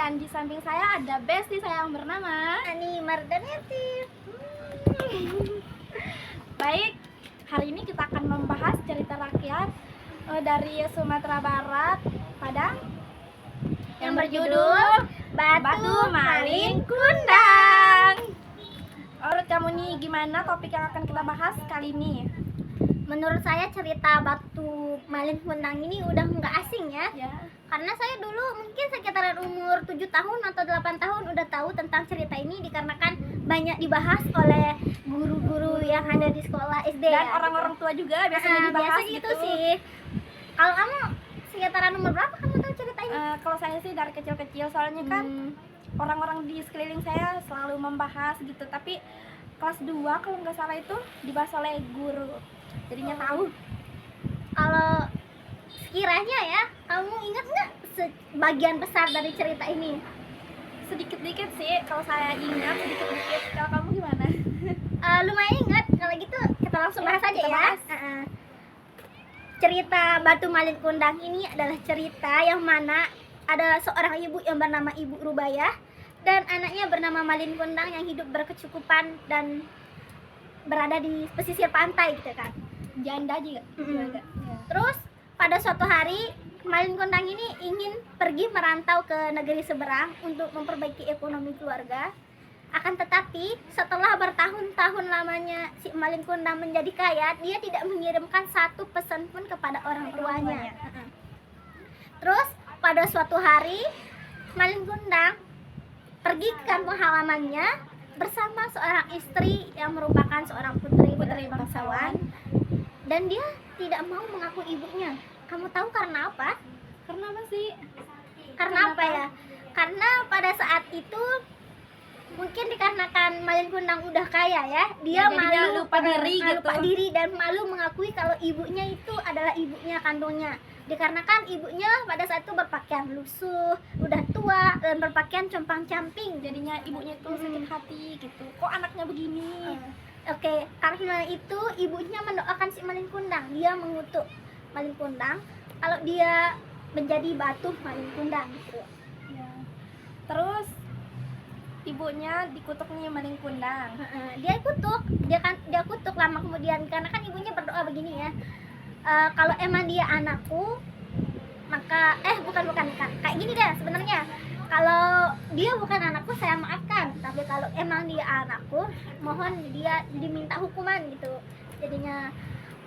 Dan di samping saya ada bestie saya yang bernama Ani Mardaneti. Baik, hari ini kita akan membahas cerita rakyat dari Sumatera Barat, Padang, yang berjudul Batu Malin Kundang. Menurut kamu nih, gimana topik yang akan kita bahas kali ini? Menurut saya cerita Batu Malin Kundang ini udah nggak asing ya. Karena saya dulu mungkin sekitaran umur 7 tahun atau 8 tahun udah tahu tentang cerita ini, dikarenakan banyak dibahas oleh guru-guru yang ada di sekolah SD Dan ya, orang-orang tua juga biasanya dibahas biasa gitu sih. Kalau kamu sekitaran umur berapa kamu tahu cerita ini? Kalau saya sih dari kecil-kecil, soalnya kan orang-orang di sekeliling saya selalu membahas gitu. Tapi kelas 2 kalau nggak salah itu dibahas oleh guru, jadinya tahu. Kalau sekiranya ya, kamu ingat nggak sebagian besar dari cerita ini? Sedikit-dikit sih kalau saya ingat, sedikit-dikit. Kalau kamu gimana? Lumayan ingat. Kalau gitu kita langsung bahas aja kita ya. bahas. Cerita Batu Malin Kundang ini adalah cerita yang mana ada seorang ibu yang bernama Ibu Rubayah dan anaknya bernama Malin Kundang yang hidup berkecukupan dan berada di pesisir pantai gitu kan. Janda juga. Ya. Terus pada suatu hari Malin Kundang ini ingin pergi merantau ke negeri seberang untuk memperbaiki ekonomi keluarga. Akan tetapi setelah bertahun-tahun lamanya si Malin Kundang menjadi kaya, dia tidak mengirimkan satu pesan pun kepada orang tuanya. Terus pada suatu hari Malin Kundang pergi ke kampung halamannya bersama seorang istri yang merupakan seorang putri bangsawan, dan dia tidak mau mengaku ibunya. Kamu tahu karena apa? Karena apa sih? Karena apa ya? Karena pada saat itu mungkin dikarenakan Malin Kundang udah kaya ya, dia malu, lupa diri gitu. lupa diri dan malu mengakui kalau ibunya itu adalah ibunya kandungnya. Dikarenakan ibunya pada saat itu berpakaian lusuh, udah tua dan berpakaian compang-camping. Jadinya ibunya itu sakit hati gitu. Kok anaknya begini? Oke, karena itu ibunya mendoakan si Malin Kundang. Dia mengutuk Malin Kundang kalau dia menjadi batu Malin Kundang gitu. Ya. Terus ibunya dikutuk nih Malin Kundang. Dia kutuk lama kemudian, karena kan ibunya berdoa begini ya. Kalau emang dia anakku, maka bukan kayak gini deh sebenarnya. Kalau dia bukan anakku saya maafkan, tapi kalau emang dia anakku, mohon dia diminta hukuman gitu. Jadinya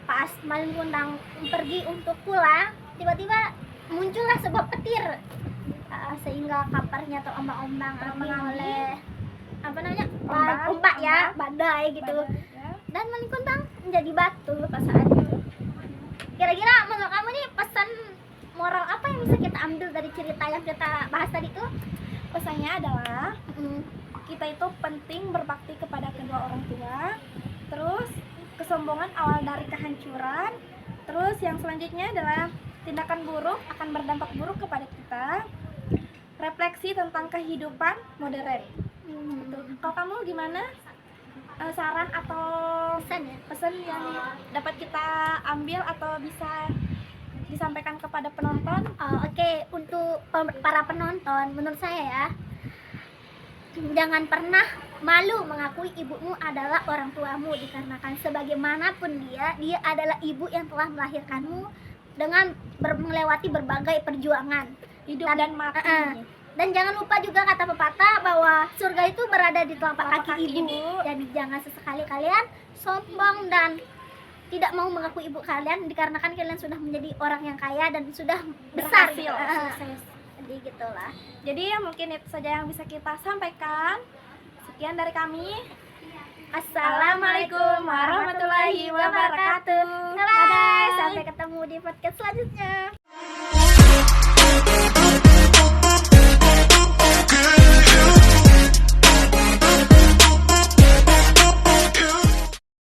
pas Malin Kundang pergi untuk pulang, tiba-tiba muncullah sebuah petir, sehingga kaparnya terombang-ombang oleh ombak ya, badai gitu. Dan Malin Kundang menjadi batu pas saat itu. Kira-kira menurut kamu nih pesan moral apa yang bisa kita ambil dari cerita yang kita bahas tadi tuh? Pesannya adalah kita itu penting berbakti kepada kedua orang tua. Terus kesombongan awal dari kehancuran. Terus yang selanjutnya adalah tindakan buruk akan berdampak buruk kepada kita. Refleksi tentang kehidupan modern. Kalau kamu gimana? Saran atau pesan yang dapat kita ambil atau bisa disampaikan kepada penonton? Oke, untuk para penonton, menurut saya ya, jangan pernah malu mengakui ibumu adalah orang tuamu, dikarenakan sebagaimanapun dia adalah ibu yang telah melahirkanmu dengan melewati berbagai perjuangan hidup dan mati. Dan jangan lupa juga kata pepatah bahwa surga itu berada di telapak kaki ibu. Jadi jangan sesekali kalian sombong dan tidak mau mengaku ibu kalian, dikarenakan kalian sudah menjadi orang yang kaya dan sudah besar berhasil, sukses. Jadi gitulah. Jadi ya mungkin itu saja yang bisa kita sampaikan. Sekian dari kami. Assalamualaikum warahmatullahi wabarakatuh. Bye. Sampai ketemu di podcast selanjutnya.